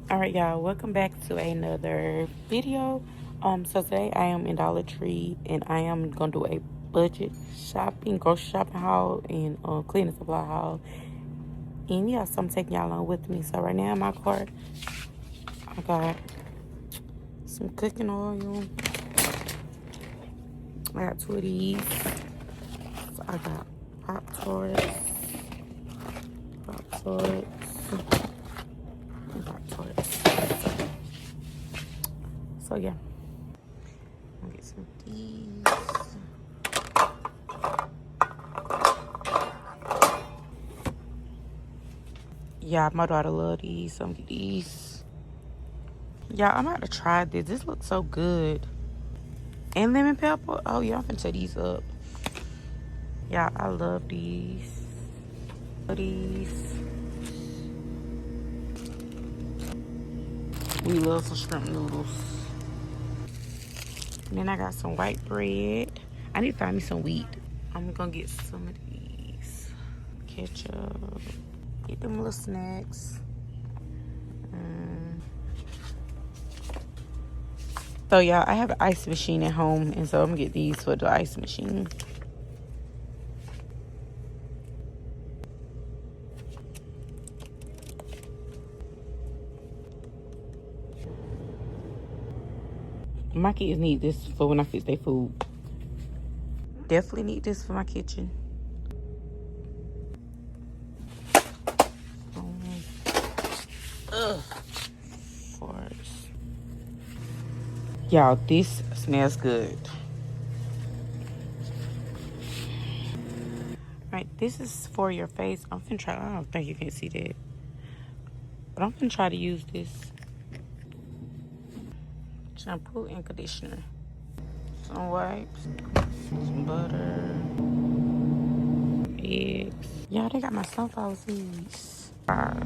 All right, y'all, welcome back to another video. So today I am in Dollar Tree and I am gonna do a budget shopping, grocery shopping haul, and cleaning supply haul. And yeah, so I'm taking y'all along with me. So right now in my cart, I got some cooking oil. I got 2 of these. So I got Pop-Tarts, Pop-Tarts, and Pop-Tarts. So yeah, I'll get some of these. Yeah, my daughter love these. Some of these. Yeah, I'm about to try this. This looks so good. And lemon pepper. Oh yeah, I'm gonna tear these up. Yeah, I love these. We love some shrimp noodles. And then I got some white bread. I need to find me some wheat. I'm gonna get some of these. Ketchup. Get them little snacks. So y'all, I have an ice machine at home, and so I'm gonna get these for the ice machine. My kids need this for when I fix their food. Definitely need this for my kitchen. Farts. Y'all, this smells good. Right, this is for your face. I'm finna try. I don't think you can see that, but I'm finna try to use this shampoo and conditioner. Some wipes, some butter, eggs. Y'all, they got my sunflower seeds. Fries.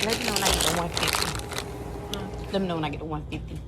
Let me know when I get the 150. Let me know when I get the 150.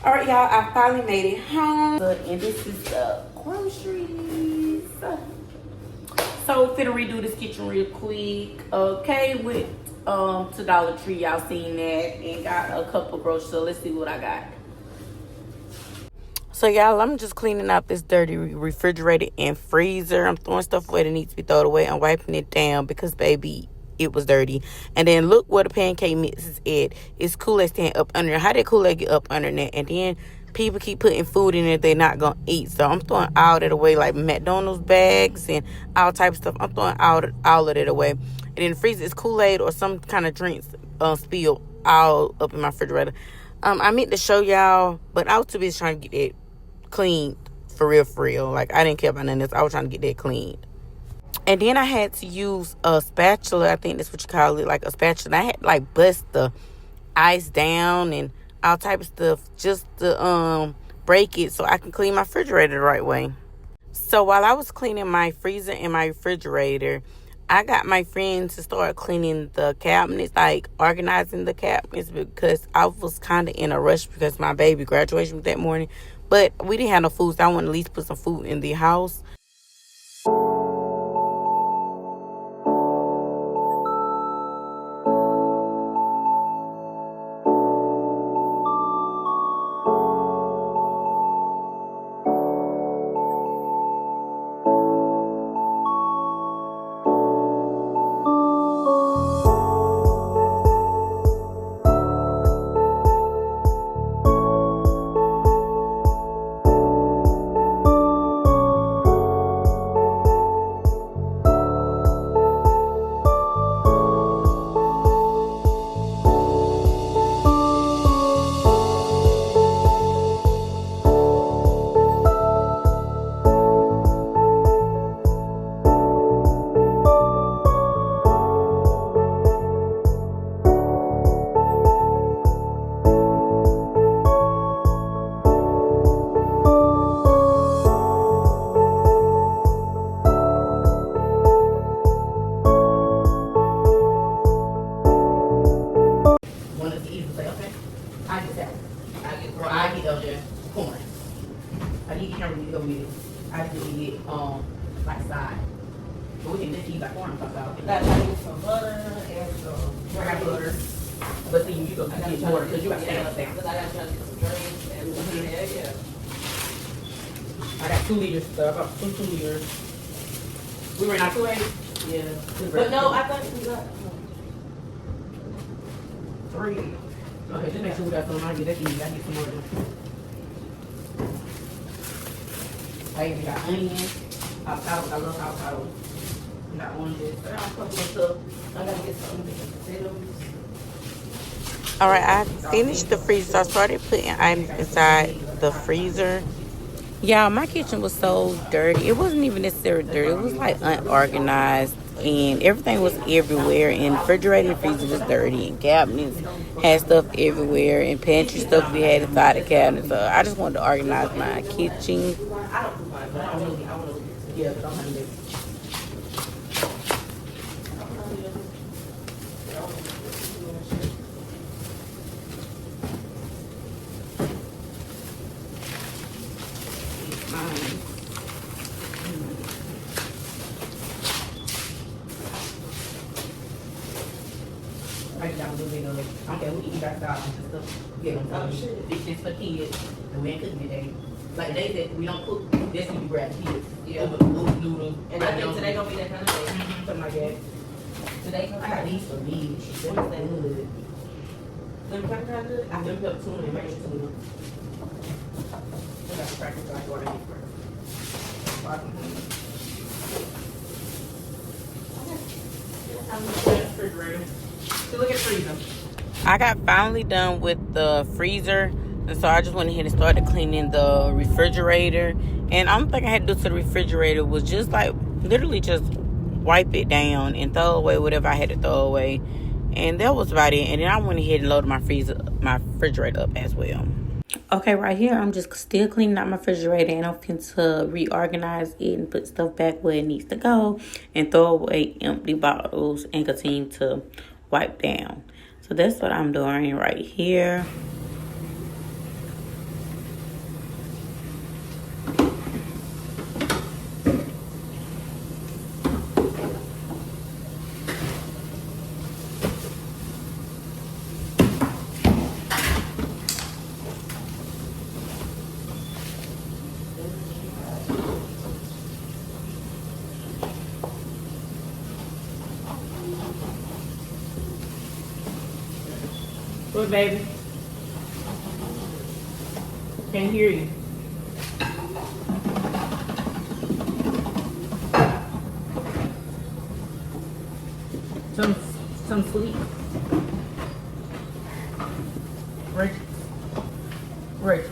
All right, y'all, I finally made it home. And this is the groceries. So, finna redo this kitchen real quick. Okay, with to Dollar Tree, y'all seen that, and got a couple groceries. So let's see what I got. So y'all, I'm just cleaning out this dirty refrigerator and freezer. I'm throwing stuff away that needs to be thrown away. I'm wiping it down because baby, it was dirty. And then look where the pancake mix is at. It's Kool-Aid stand up under. How did Kool-Aid get up under that? And then people keep putting food in it they're not gonna eat. So I'm throwing all that away, like McDonald's bags and all type of stuff. I'm throwing all of it away. And then the freezer is Kool-Aid or some kind of drinks spilled all up in my refrigerator. I meant to show y'all, but I was too busy trying to get it cleaned for real. Like, I didn't care about none of this. I was trying to get that cleaned. And then I had to use a spatula. I think that's what you call it, like a spatula. I had to like bust the ice down and all type of stuff just to break it so I can clean my refrigerator the right way. So while I was cleaning my freezer and my refrigerator, I got my friends to start cleaning the cabinets, like organizing the cabinets, because I was kind of in a rush because my baby graduation was that morning. But we didn't have no food, so I wanted to at least put some food in the house. I get that. I get corn. I need to really go with it. I just get like side. But we can just eat like corn on top of it. Got some butter and some. I got butter. But then you go get water because you got to stand up there. Because I got to try to get some drinks and yeah. I got 2 liters stuff. I got 2 liters. We ran out 2 8. Yeah. But no, I thought we got 3. Okay, just make sure we got some. I get that easy. I get some more. I even got onions, avocados. I love avocados. I got oranges. I got a couple of stuff. I gotta get some potatoes. All right, I finished the freezer. So I started putting items inside the freezer. Y'all, my kitchen was so dirty. It wasn't even necessarily dirty. It was like unorganized. And everything was everywhere. And the refrigerator and freezer was dirty. And cabinets had stuff everywhere. And pantry stuff we had inside the cabinets. So I just wanted to organize my kitchen. Break down a little bit of it. Okay, we eat our sauce and stuff. Get them. Oh, shit. This is for kids. And we ain't cooking today. Like they said, we don't cook. This when you grab kids. Yeah. Noodles. And I think today gonna be that kind of day. Something like that. Today I got these for me. What is that good? them kind of good. I them pepper tuna and mashed tuna. I got the crackers like what I need first. I'm in the refrigerator. So look at freezer. I got finally done with the freezer, and so I just went ahead and started cleaning the refrigerator. And I'm thinking I had to do to the refrigerator was just like literally just wipe it down and throw away whatever I had to throw away, and that was about it. And then I went ahead and loaded my refrigerator up as well. Okay, right here I'm just still cleaning out my refrigerator, and I'm going to reorganize it and put stuff back where it needs to go and throw away empty bottles and continue to wipe down. So that's what I'm doing right here. What, baby? Can't hear you. Some sleep. Rachel.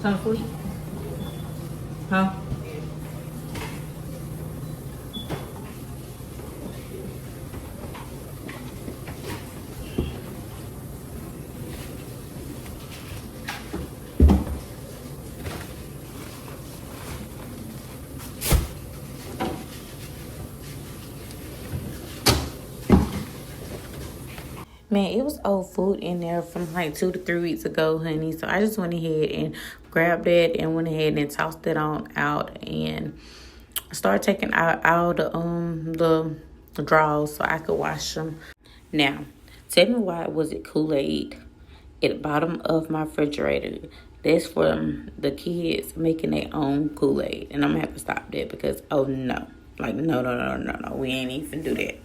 Some sleep. Huh? Man, it was old food in there from like 2 to 3 weeks ago, honey. So I just went ahead and grabbed it and went ahead and tossed it on out and started taking out all the drawers so I could wash them. Now, tell me why was it Kool-Aid at the bottom of my refrigerator? That's for the kids making their own Kool-Aid. And I'm going to have to stop that because, oh, no. Like, no. We ain't even do that.